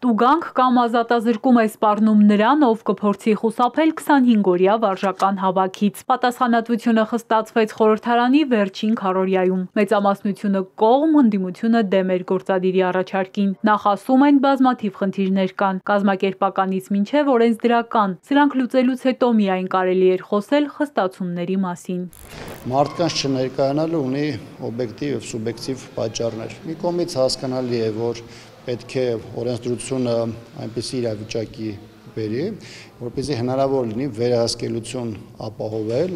Տուգանք կամ ազատազրկում է սպառնում նրան, ով կփորձի խուսափել 25-օրյա վարժական հավաքից։ Պատասխանատվությունը խստացվեց խորհրդարանի վերջին քառօրյայում։ Մեծամասնությունը կողմ, ընդդիմությունը դեմ էր գործադիրի առաջարկին։ Նախ ասում են բազմաթիվ խնդիրներ կան, կազմակերպականից մինչև օրենսդրական։ Սրանք լուծելուց հետո միայն կարելի էր խոսել խստացումների մասին։ Մարդկանց չներկայանալը ունի օբյեկտիվ եւ սուբյեկտիվ պատճառներ։ Մի կողմից հասկանալի է, որ պետք է օրենսդրությունը այնպիսի իրավիճակի բերի, որպեսզի հնարավոր լինի վերահսկելություն ապահովել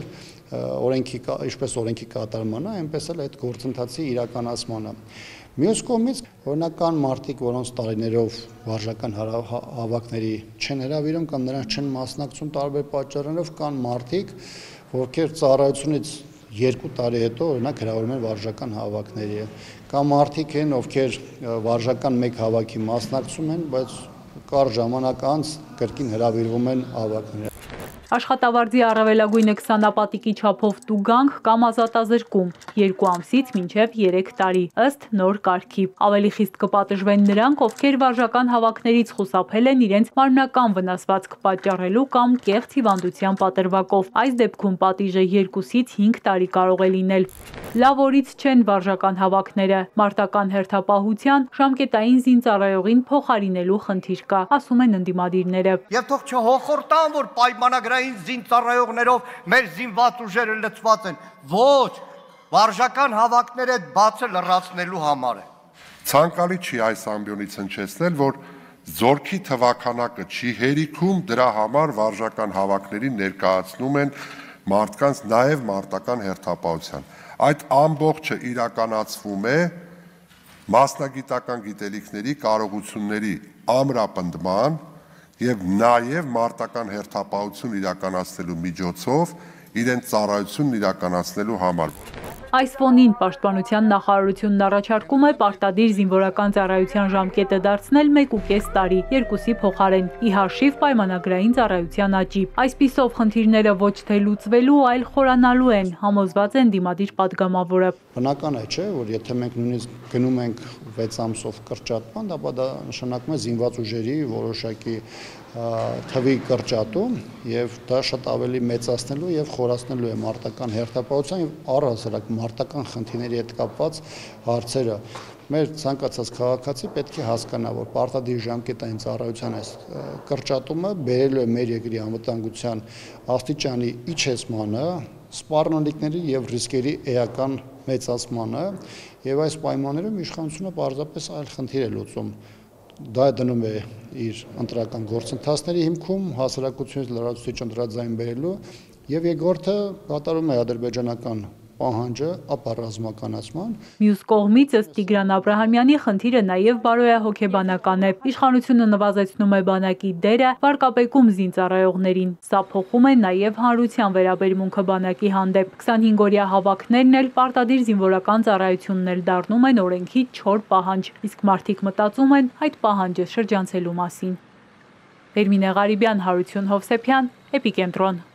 ինչպես օրենքի կատարմանը, այնպես էլ այդ գործընթացի իրականացմանը։ Մյուս կողմից օրինական մարդիկ, որոնց տարիներով վարժական հավաքների չեն հրավիրում կամ նրանց չեն մասնակցում տարբեր պատճառներով, կան մարդիկ, ովքեր ծառայությունից 2 տարի հետո օրինակ հրավիրում են վարժական հավաքների, կամ մարդիկ են, ովքեր վարժական մեկ հավաքի մասնակցում են, բայց կարճ ժամանակ անց կրկին հրավիրվում են հավաքների։ Աշխատավարձի առավելագույնը 20 չափով տուգանք կամ ազատազրկում 2 ամսից մինչև 3 տարի ըստ նոր կարգի։ Ավելի խիստ կպատժվեն նրանք, ովքեր վարժական հավաքներից խուսափել են իրենց մարմնական վնասվածք պատճառելու կամ կեղծ հիվանդության պատրվակով։ Այս դեպքում պատիժը 2-ից 5 տարի կարող է լինել։ Լավ օրից չեն վարժական հավաքները։ Մարտական հերթապահության ժամկետային զինծառայողին փոխարինելու խնդիր կա, ասում են ընդդիմադիրները։ Եվ թող չհոխորտան, որ պայմանագրային զինծառայողներով մեր զինված ուժերը լցված են։ Ոչ, վարժական հավաքները բացը լրացնելու համար է։ Ցանկալի չի այս ամբիոնից հնչեցնել, որ զորքի թվաքանակը չի հերիքում, դրա համար վարժական հավաքներին ներկայացնում են մարդկանց նաև մարտական հերթապահության։ Այդ ամբողջը իրականացվում է մասնագիտական գիտելիքների, կարողությունների ամրապնդման եւ նաեւ մարտական հերթապահություն իրականացնելու միջոցով իրենց ծառայությունն իրականացնելու համար։ Այս ֆոնին Պաշտպանության նախարարությունն առաջարկում է պարտադիր զինվորական ծառայության ժամկետը դարձնել 1.5 տարի, 2-ի փոխարեն, ի հաշիվ պայմանագրային ծառայության աճի։ Այսպիսով խնդիրները ոչ թե լուծվելու, այլ խորանալու են, համոզված է ընդդիմադիր պատգամավորը։ Բնական է, չէ, որ եթե մենք նույնիսկ գնում ենք 6 ամսով կրճատման, ապա դա նշանակում է զինված ուժերի որոշակի թվի կրճատում եւ դա շատ ավելի մեծացնելու եւ խորացնելու է մարտական հերթապահության եւ առհասարակ մարտական խնդիրների հետ կապված հարցերը։ Մեր ցանկացած քաղաքացի պետք է հասկանա, որ պարտադիր ժամկետային ծառայության այս կրճատումը բերելու է մեր երկրի անվտանգության աստիճանի իջեցմանը, սպառնալիքների եւ ռիսկերի էական մեծացմանը եւ այս պայմաններում իշխանությունը պարզապես այլ խնդիր է լուծում։ Դա դնում է իր ընտրական գործընթացների հիմքում հասարակությունից լրացուցիչ ընտրաձայն բերելու եւ երկրորդը կատարում է ադրբեջանական պահանջը ապա ռազմականացման։ Մյուս կողմից ըստ Տիգրան Աբրահամյանի խնդիրը նաև բարոյահոգեբանական է։ Իշխանությունը նվազեցնում է բանակի դերը, վարկաբեկում զինծառայողներին։ Սա փոխում է նաև հանրության վերաբերմունքը բանակի հանդեպ։ 25-օրյա հավաքներն էլ պարտադիր զինվորական ծառայությունն էլ դառնում են օրենքի չոր պահանջ, իսկ մարդիկ մտածում են այդ պահանջը շրջանցելու մասին։ Էրմինե Ղարիբյան, Հարություն Հովսեփյան, Էպիկենտրոն։